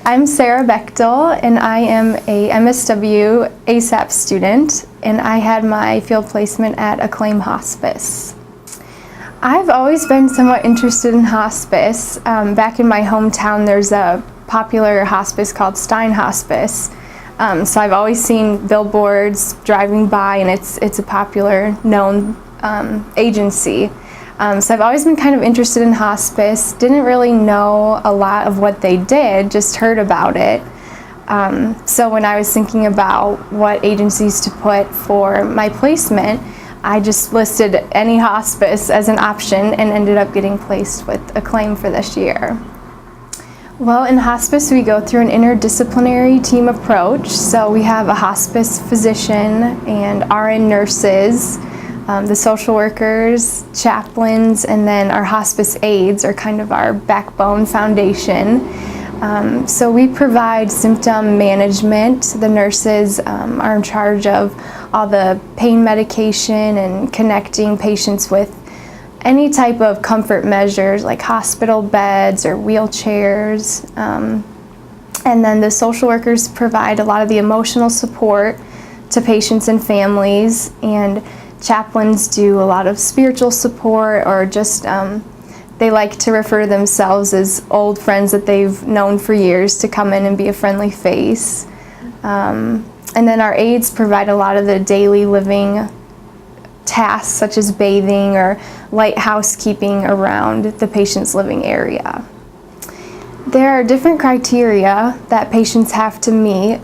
I'm Sarah Bechtel, and I am a MSW ASAP student, and I had my field placement at Acclaim Hospice. I've always been somewhat interested in hospice. Back in my hometown, there's a popular hospice called Stein Hospice. So I've always seen billboards driving by, and it's a popular, known agency. So I've always been kind of interested in hospice. Didn't really know a lot of what they did, just heard about it. So when I was thinking about what agencies to put for my placement, I just listed any hospice as an option and ended up getting placed with Acclaim for this year. Well, in hospice, we go through an interdisciplinary team approach. So we have a hospice physician and RN nurses, the social workers, chaplains, and then our hospice aides are kind of our backbone foundation. So we provide symptom management. The nurses are in charge of all the pain medication and connecting patients with any type of comfort measures like hospital beds or wheelchairs. And then the social workers provide a lot of the emotional support to patients and families, and chaplains do a lot of spiritual support, or just they like to refer to themselves as old friends that they've known for years to come in and be a friendly face. And then our aides provide a lot of the daily living tasks such as bathing or light housekeeping around the patient's living area. There are different criteria that patients have to meet.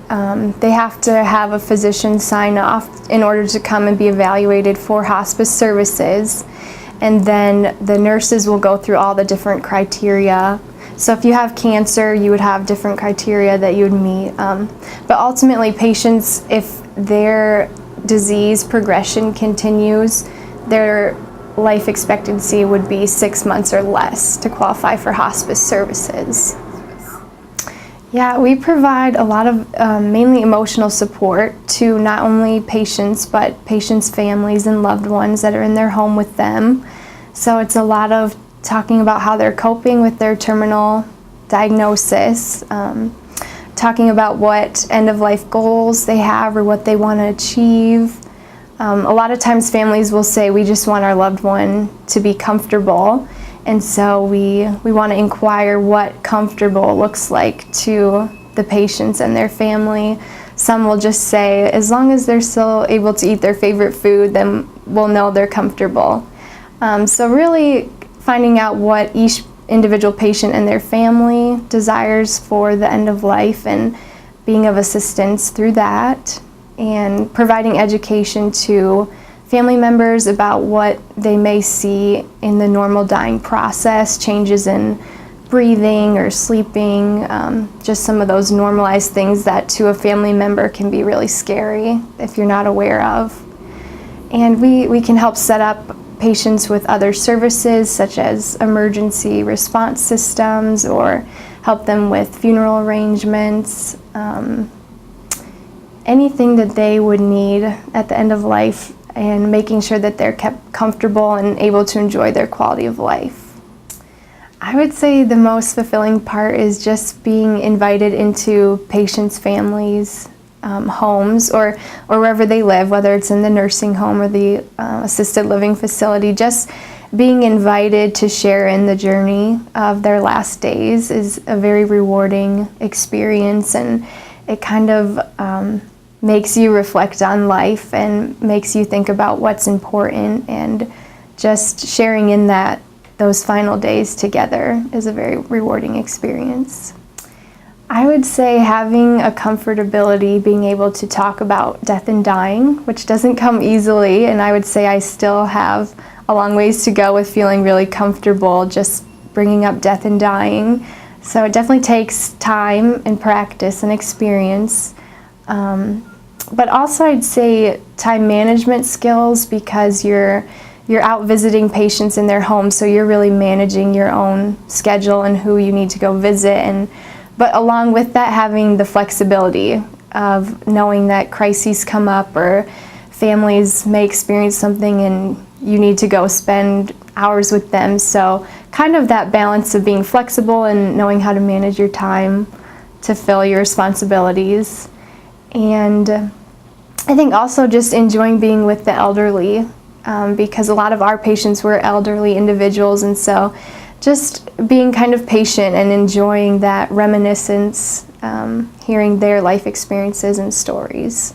They have to have a physician sign off in order to come and be evaluated for hospice services. And then the nurses will go through all the different criteria. So if you have cancer, you would have different criteria that you would meet. But ultimately, patients, if their disease progression continues, their life expectancy would be 6 months or less to qualify for hospice services. Yeah, we provide a lot of mainly emotional support to not only patients, but patients' families and loved ones that are in their home with them. So it's a lot of talking about how they're coping with their terminal diagnosis, talking about what end-of-life goals they have or what they want to achieve. A lot of times families will say, we just want our loved one to be comfortable, and so we want to inquire what comfortable looks like to the patients and their family. Some will just say, as long as they're still able to eat their favorite food, then we'll know they're comfortable. So really finding out what each individual patient and their family desires for the end of life and being of assistance through that, and providing education to family members about what they may see in the normal dying process, changes in breathing or sleeping, just some of those normalized things that to a family member can be really scary if you're not aware of. And we can help set up patients with other services such as emergency response systems, or help them with funeral arrangements, anything that they would need at the end of life, and making sure that they're kept comfortable and able to enjoy their quality of life. I would say the most fulfilling part is just being invited into patients' families' homes, or wherever they live, whether it's in the nursing home or the assisted living facility. Just being invited to share in the journey of their last days is a very rewarding experience, and it kind of makes you reflect on life and makes you think about what's important, and just sharing in those final days together is a very rewarding experience. I would say having a comfortability, being able to talk about death and dying, which doesn't come easily, and I would say I still have a long ways to go with feeling really comfortable just bringing up death and dying. So it definitely takes time and practice and experience. But also I'd say time management skills, because you're out visiting patients in their homes, so you're really managing your own schedule and who you need to go visit. But along with that, having the flexibility of knowing that crises come up, or families may experience something and you need to go spend hours with them. So kind of that balance of being flexible and knowing how to manage your time fill your responsibilities. And I think also just enjoying being with the elderly, because a lot of our patients were elderly individuals, and so just being kind of patient and enjoying that reminiscence, hearing their life experiences and stories.